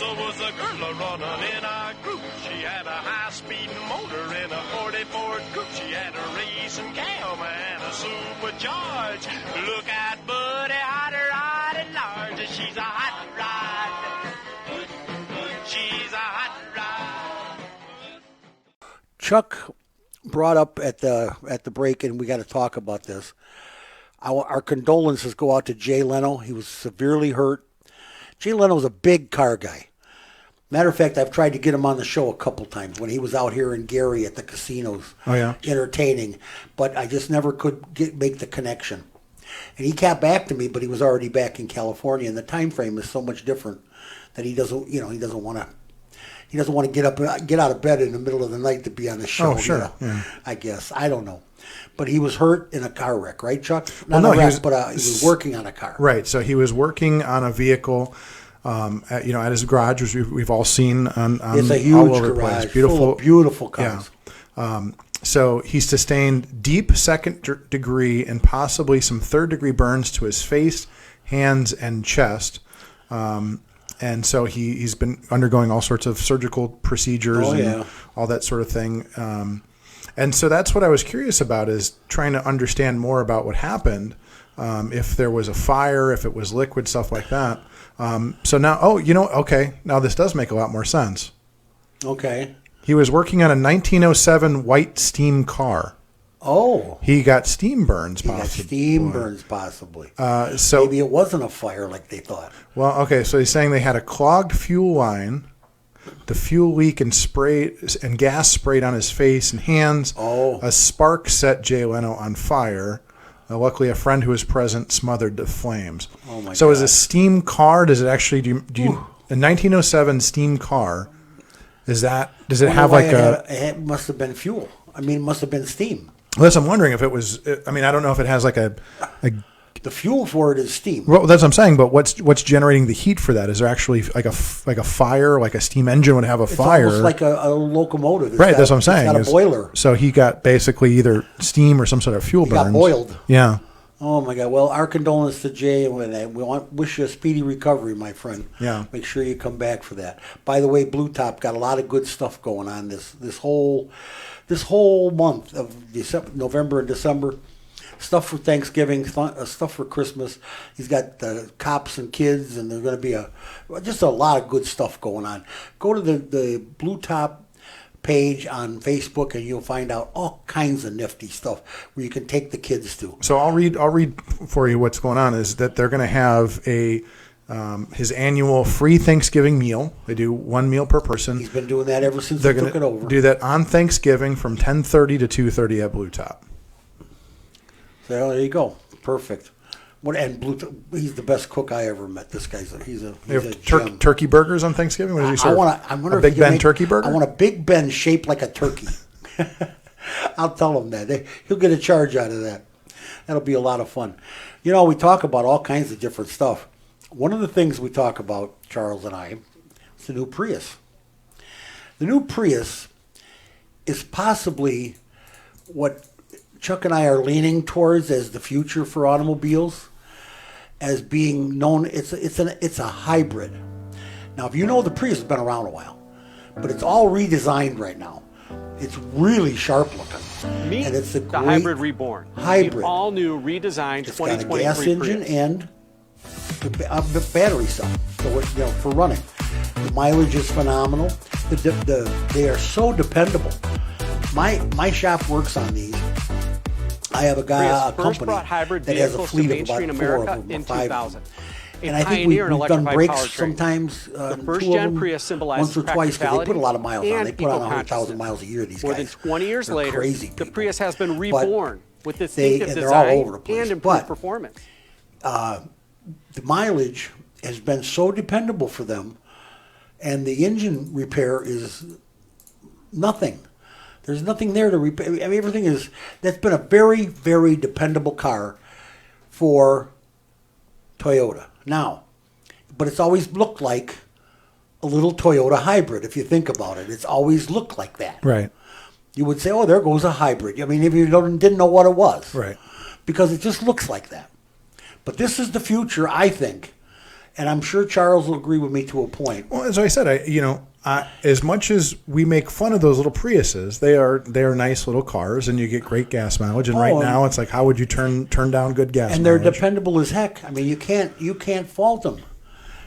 Was a girl running in our group. She had a high-speed motor in a 40 Ford Coupe. She had a racing cam and a supercharged. Look at Buddy, hot rod and large. She's a hot rod. She's a hot rod. Chuck brought up at the break, and we got to talk about this. Our condolences go out to Jay Leno. He was severely hurt. Jay Leno was a big car guy. Matter of fact, I've tried to get him on the show a couple times when he was out here in Gary at the casinos, entertaining, but I just never could make the connection. And he got back to me, but he was already back in California, and the time frame is so much different that he doesn't want to get out of bed in the middle of the night to be on the show. Oh, sure. Yeah. I guess I don't know, but he was hurt in a car wreck, right, Chuck? He was working on a car. Right. So he was working on a vehicle. At his garage, which we've all seen on it's a huge all over garage, the place. full of beautiful cars. Yeah. So he sustained deep second degree and possibly some third degree burns to his face, hands, and chest. And so he's been undergoing all sorts of surgical procedures and all that sort of thing. And so that's what I was curious about, is trying to understand more about what happened, if there was a fire, if it was liquid, stuff like that. So now, now this does make a lot more sense. Okay. He was working on a 1907 white steam car. Oh. He got steam burns, possibly. So maybe it wasn't a fire like they thought. Well, okay, so he's saying they had a clogged fuel line, the fuel leak and gas sprayed on his face and hands. Oh. A spark set Jay Leno on fire. Luckily, a friend who was present smothered the flames. Oh my God. So is a steam car, does it actually, a 1907 steam car, does it have like it must have been fuel. I mean, it must have been steam. Well, I'm wondering if it was, I don't know if it has like the fuel for it is steam. Well, that's what I'm saying, but what's generating the heat for that? Is there actually like a fire, like a steam engine would have a fire? It's almost like a locomotive. Right, that's what I'm saying. It's got a boiler. So he got basically either steam or some sort of fuel burns. He got boiled. Yeah. Oh, my God. Well, our condolences to Jay, and we wish you a speedy recovery, my friend. Yeah. Make sure you come back for that. By the way, Blue Top got a lot of good stuff going on this whole month of November and December. Stuff for Thanksgiving, stuff for Christmas. He's got the cops and kids, and there's going to be just a lot of good stuff going on. Go to the Blue Top page on Facebook, and you'll find out all kinds of nifty stuff where you can take the kids to. So I'll read for you what's going on. Is that they're going to have his annual free Thanksgiving meal. They do one meal per person. He's been doing that ever since they took it over. Do that on Thanksgiving from 10:30 to 2:30 at Blue Top. So there you go. Perfect. He's the best cook I ever met. This guy's he's a gem. Turkey burgers on Thanksgiving. What does he serve? I wonder a Big Ben turkey burger. I want a Big Ben shaped like a turkey. I'll tell him that. He'll get a charge out of that. That'll be a lot of fun. We talk about all kinds of different stuff. One of the things we talk about, Charles and I, is the new Prius. The new Prius is possibly what Chuck and I are leaning towards as the future for automobiles, as being known. It's a hybrid. Now, if you know, the Prius has been around a while, but it's all redesigned right now. It's really sharp looking. Meet and it's the Hybrid Reborn. Hybrid. The all-new redesigned 2023 It's got a gas engine and the battery stuff for running. The mileage is phenomenal. They are so dependable. My shop works on these. I have a company that has a fleet of about 4 of them, 5 of them. And I think we've done brakes sometimes, the first-gen Prius symbolizes once or twice, because they put a lot of miles on. They put on 100,000 eco-consciousness. miles a year, these More guys. than 20 years They're later, crazy the people. Prius has been reborn with distinctive they're all over the design place. and improved But performance. the mileage has been so dependable for them, and the engine repair is nothing. There's nothing there to repair. I mean, that's been a very, very dependable car for Toyota. Now, but it's always looked like a little Toyota hybrid, if you think about it. It's always looked like that. Right. you would say, oh, there goes a hybrid. I mean, if you didn't know what it was. Right. Because it just looks like that. But this is the future, I think. And I'm sure Charles will agree with me to a point. Well, as I said, as much as we make fun of those little Priuses, they are nice little cars, and you get great gas mileage. And right now, it's like, how would you turn down good gas mileage? And they're dependable as heck. I mean, you can't fault them.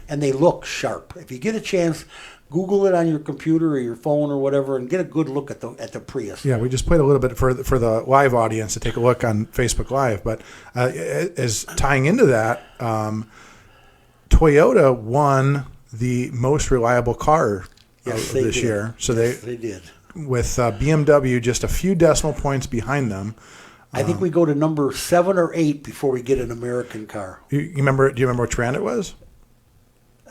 And they look sharp. If you get a chance, Google it on your computer or your phone or whatever, and get a good look at the Prius. Yeah, we just played a little bit for the live audience to take a look on Facebook Live. But as tying into that, Toyota won the most reliable car this year. So they did. With BMW just a few decimal points behind them. I think we go to number 7 or 8 before we get an American car. You remember? Do you remember which brand it was?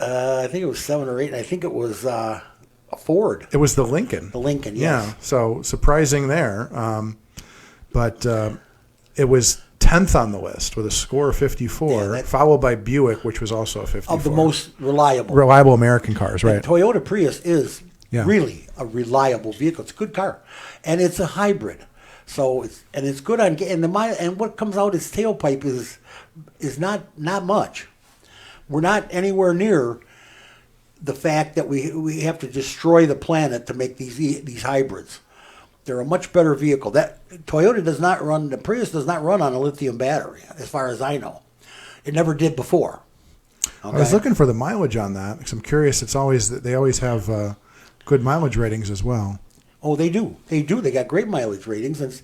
I think it was 7 or 8. And I think it was a Ford. It was the Lincoln. The Lincoln, yes. Yeah. So surprising there, but it was 10th on the list with a score of 54, followed by Buick, which was also a 54. Of the most reliable American cars, right? And Toyota Prius is really a reliable vehicle. It's a good car, and it's a hybrid. So it's good on and what comes out its tailpipe is not much. We're not anywhere near the fact that we have to destroy the planet to make these hybrids. They're a much better vehicle. That Toyota does not run. The Prius does not run on a lithium battery, as far as I know. It never did before. Okay? I was looking for the mileage on that because I'm curious. They always have good mileage ratings as well. Oh, they do. They do. They got great mileage ratings. And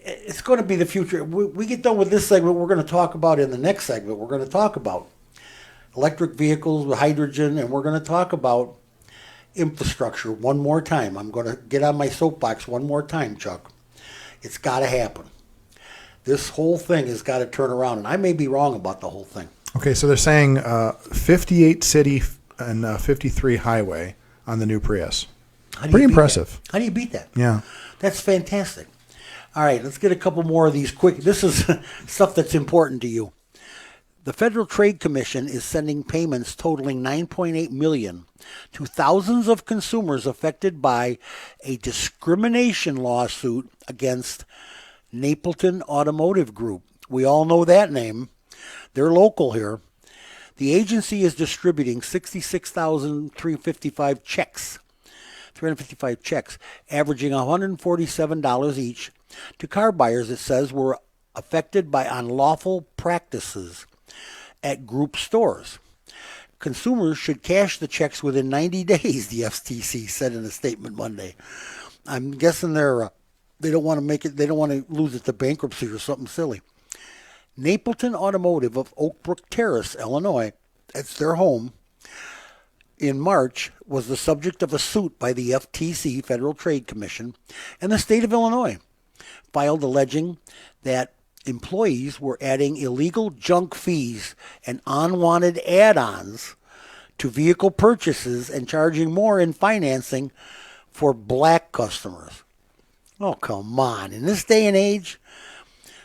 it's going to be the future. We get done with this segment. We're going to talk about in the next segment. We're going to talk about electric vehicles with hydrogen, and we're going to talk about infrastructure one more time. I'm going to get on my soapbox one more time, Chuck. It's got to happen. This whole thing has got to turn around, and I may be wrong about the whole thing. Okay, so they're saying 58 city and 53 highway on the new Prius. Pretty impressive. How do you beat that? Yeah. That's fantastic. All right, let's get a couple more of these quick. This is stuff that's important to you. The Federal Trade Commission is sending payments totaling $9.8 million to thousands of consumers affected by a discrimination lawsuit against Napleton Automotive Group. We all know that name. They're local here. The agency is distributing 66,355 checks, averaging $147 each, to car buyers, it says, were affected by unlawful practices at group stores. Consumers should cash the checks within 90 days, the FTC said in a statement Monday. I'm guessing they don't want to make it. They don't want to lose it to bankruptcy or something silly. Napleton Automotive of Oak Brook Terrace, Illinois, that's their home, in March was the subject of a suit by the FTC, Federal Trade Commission, and the state of Illinois, filed alleging that employees were adding illegal junk fees and unwanted add-ons to vehicle purchases and charging more in financing for black customers. Oh, come on. In this day and age,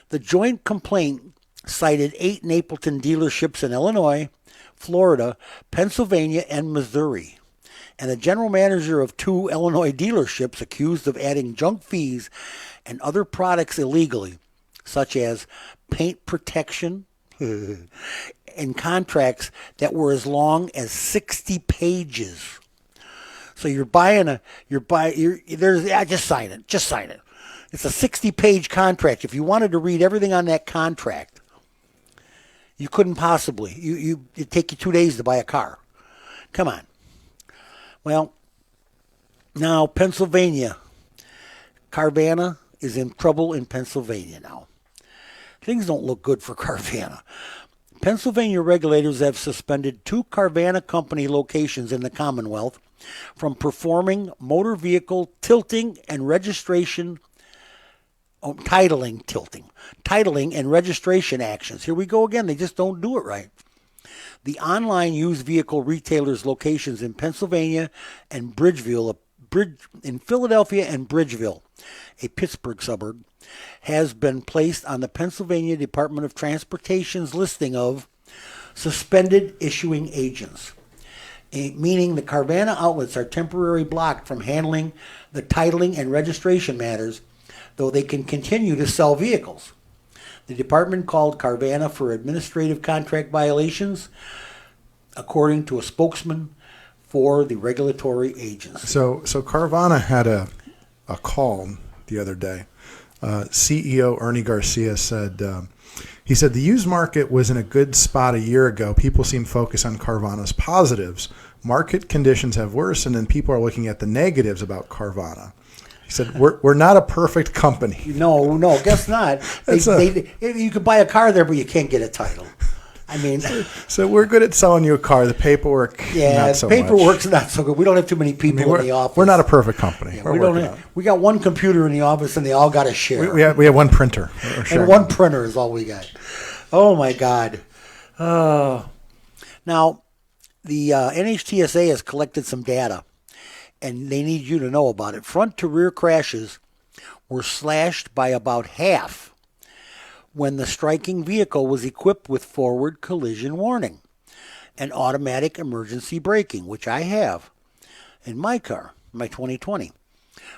the joint complaint cited 8 Napleton dealerships in Illinois, Florida, Pennsylvania, and Missouri, and the general manager of 2 Illinois dealerships accused of adding junk fees and other products illegally, such as paint protection and contracts that were as long as 60 pages. So just sign it. It's a 60-page contract. If you wanted to read everything on that contract, you couldn't possibly. It'd take you 2 days to buy a car. Come on. Well, now Pennsylvania. Carvana is in trouble in Pennsylvania now. Things don't look good for Carvana. Pennsylvania regulators have suspended 2 Carvana company locations in the Commonwealth from performing motor vehicle titling and registration actions. Here we go again. They just don't do it right. The online used vehicle retailers' locations in Pennsylvania and in Philadelphia and Bridgeville, a Pittsburgh suburb, has been placed on the Pennsylvania Department of Transportation's listing of suspended issuing agents. meaning the Carvana outlets are temporarily blocked from handling the titling and registration matters, though they can continue to sell vehicles. The department called Carvana for administrative contract violations, according to a spokesman for the regulatory agency. So Carvana had a call the other day. CEO Ernie Garcia said, he said the used market was in a good spot a year ago. People seem focused on Carvana's positives. Market conditions have worsened, and people are looking at the negatives about Carvana. He said, we're not a perfect company. No, guess not. You could buy a car there, but you can't get a title. I mean, so we're good at selling you a car. The paperwork, not so paperwork's much. not so good. We don't have too many people in the office. We're not a perfect company. Yeah, we got one computer in the office, and they all got to share. We have one printer, and one printer is all we got. Oh my God! Now, the NHTSA has collected some data, and they need you to know about it. Front to rear crashes were slashed by about half when the striking vehicle was equipped with forward collision warning and automatic emergency braking, which I have in my car, my 2020.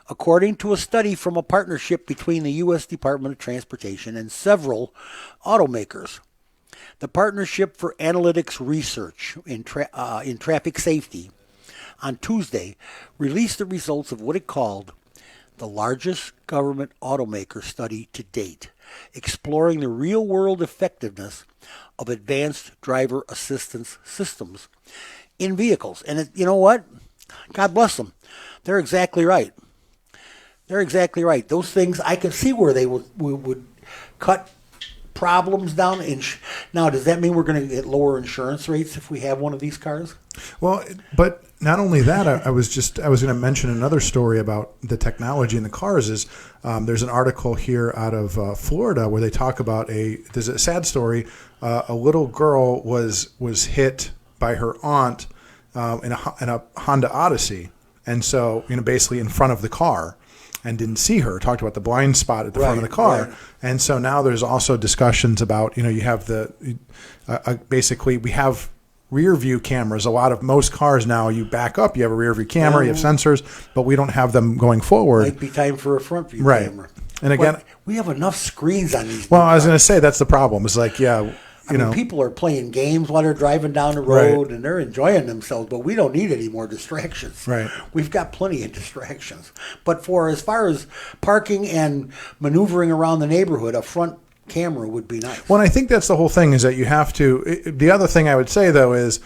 According to a study from a partnership between the U.S. Department of Transportation and several automakers, the Partnership for Analytics Research in Traffic Safety on Tuesday released the results of what it called the largest government automaker study to date, exploring the real-world effectiveness of advanced driver assistance systems in vehicles. And you know what? God bless them. They're exactly right. They're exactly right. Those things, I can see where they would cut problems down. Now, does that mean we're going to get lower insurance rates if we have one of these cars? Well, but not only that, I was going to mention another story about the technology in the cars. Is there's an article here out of Florida where they talk about there's a sad story. A little girl was hit by her aunt in a Honda Odyssey, and so basically in front of the car, and didn't see her. Talked about the blind spot at the front of the car, right. And so now there's also discussions about you have basically we have rear view cameras. Most cars now, you back up, you have a rear view camera, you have sensors, but we don't have them going forward. Might be time for a front view camera. And again, we have enough screens on these. Well, I was going to say that's the problem. It's like, people are playing games while they're driving down the road, and they're enjoying themselves, but we don't need any more distractions. Right. We've got plenty of distractions. But as far as parking and maneuvering around the neighborhood, a front camera would be nice. Well, I think that's the whole thing, is that you have to. The other thing I would say, though, is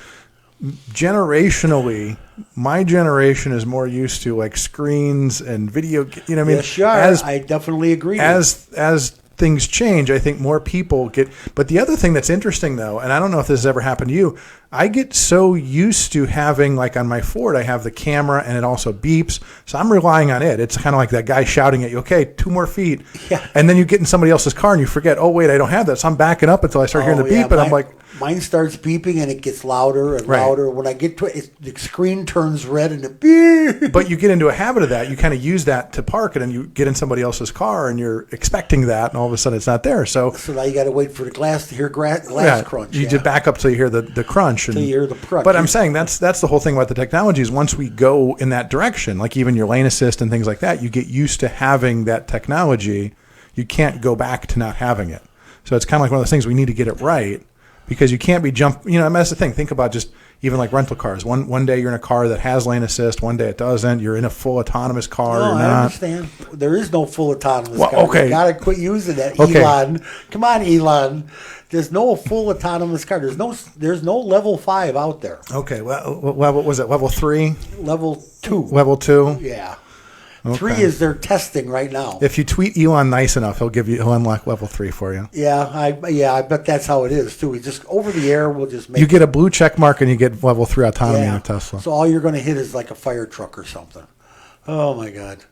generationally, my generation is more used to like screens and video. Yes, sure. I definitely agree. As things change, I think more people get. But the other thing that's interesting, though, and I don't know if this has ever happened to you, I get so used to having, like on my Ford, I have the camera and it also beeps. So I'm relying on it. It's kind of like that guy shouting at you, okay, 2 more feet. Yeah. And then you get in somebody else's car and you forget, oh, wait, I don't have that. So I'm backing up until I start hearing the beep. And I'm like, mine starts beeping and it gets louder and louder. When I get to it, the screen turns red and it beep. But you get into a habit of that. You kind of use that to park it, and you get in somebody else's car and you're expecting that, and all of a sudden it's not there. So now you got to wait for the glass to hear glass crunch. You just back up till you hear the crunch. Till you hear the crunch. But I'm saying that's the whole thing about the technology, is once we go in that direction, like even your lane assist and things like that, you get used to having that technology. You can't go back to not having it. So it's kind of like one of those things, we need to get it right, because you can't be that's the thing. Think about just even like rental cars. One day you're in a car that has lane assist, one day it doesn't. You're in a full autonomous car. No, you're not. I understand. There is no full autonomous car. Okay. You got to quit using that, okay. Elon. Come on, Elon. There's no full autonomous car. There's no level 5 out there. Okay. Well, what was it? Level 3? Level 2. Level 2? Yeah. Okay. 3 is their testing right now. If you tweet Elon nice enough, he'll unlock level 3 for you. Yeah, I bet that's how it is too. We just over the air, we'll just make. You get a blue check mark and you get level 3 autonomy in a Tesla. So all you're going to hit is like a fire truck or something. Oh my God.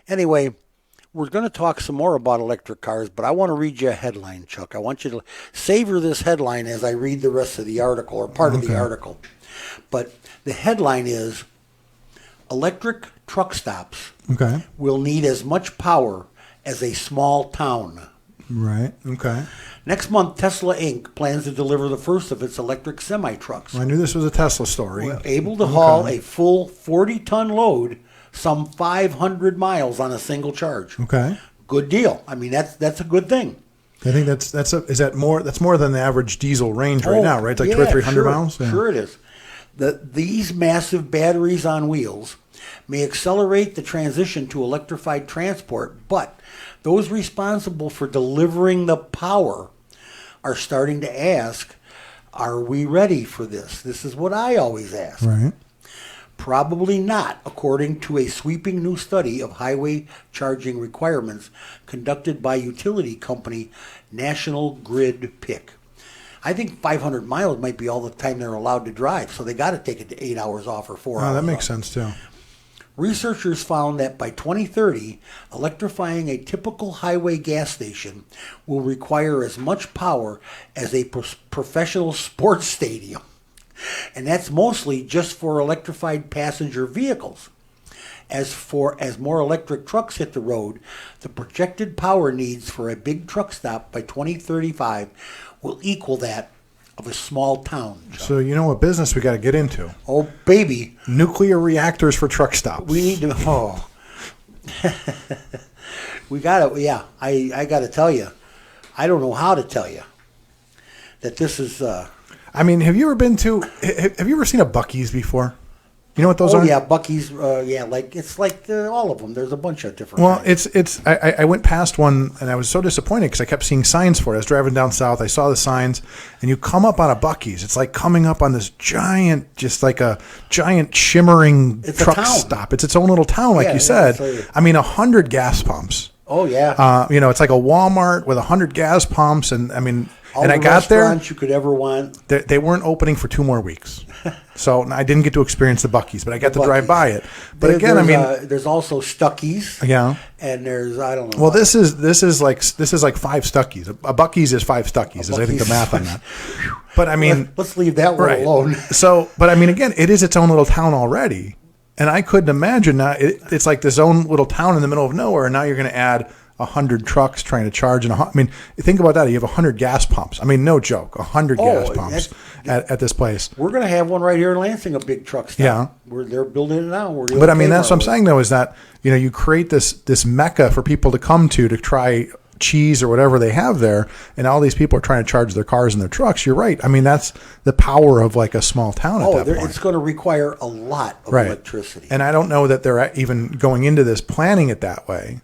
Anyway, we're going to talk some more about electric cars, but I want to read you a headline, Chuck. I want you to savor this headline as I read the rest of the article, or part of the article. But the headline is, electric truck stops will need as much power as a small town. Right. Okay. Next month, Tesla Inc. plans to deliver the first of its electric semi-trucks. Well, I knew this was a Tesla story. Able to haul a full 40-ton load some 500 miles on a single charge. Okay. Good deal. I mean, that's a good thing. I think that's more than the average diesel range right now, right? It's like 200 or 300 miles. Yeah. Sure it is. These massive batteries on wheels may accelerate the transition to electrified transport, but those responsible for delivering the power are starting to ask, are we ready for this? This is what I always ask. Right. Probably not, according to a sweeping new study of highway charging requirements conducted by utility company National Grid PIC. I think 500 miles might be all the time they're allowed to drive, so they got to take it to 8 hours off or 4 hours. That makes off. sense too. Researchers found that by 2030, electrifying a typical highway gas station will require as much power as a professional sports stadium. And that's mostly just for electrified passenger vehicles. As more electric trucks hit the road, the projected power needs for a big truck stop by 2035 will equal that of a small town. John. So you know what business we got to get into? Oh, baby. Nuclear reactors for truck stops. We need to, we got to, yeah, I got to tell you, I don't know how to tell you that this is, I mean, have you ever seen a Buc-ee's before? You know what those are? Oh yeah, Buc-ee's. It's like all of them. There's a bunch of different. Well, kinds. I went past one and I was so disappointed because I kept seeing signs for it. I was driving down south. I saw the signs, and you come up on a Buc-ee's. It's like coming up on this giant, just like a giant shimmering truck stop. It's its own little town, like you said. I mean, 100 gas pumps. Oh yeah. It's like a Walmart with 100 gas pumps, and I mean, all and the I got there. Restaurants you could ever want. They weren't opening for 2 more weeks, so I didn't get to experience the Buc-ee's, but I got to drive by it. But there's also Stuckey's. Yeah. And there's I don't know. Well, this is like 5 Stuckey's. A Buc-ee's is 5 Stuckey's. Is I think the math on that. But I mean, let's leave that one alone. So, but I mean, again, it is its own little town already, and I couldn't imagine now. It's like this own little town in the middle of nowhere, and now you're going to add 100 trucks trying to charge. I mean, think about that. You have 100 gas pumps. I mean, no joke, 100 gas pumps at this place. We're going to have one right here in Lansing, a big truck stop. Yeah. They're building it now. But I mean, that's what I'm saying, though, is that, you create this mecca for people to come to try cheese or whatever they have there, and all these people are trying to charge their cars and their trucks. You're right. I mean, that's the power of like a small town at that point. It's going to require a lot of electricity. And I don't know that they're even going into this planning it that way.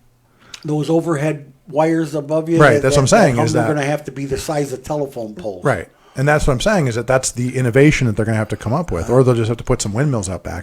Those overhead wires above you. Right, that's what I'm saying. They're going to have to be the size of telephone poles. Right. And that's what I'm saying is that's the innovation that they're going to have to come up with, or they'll just have to put some windmills out back.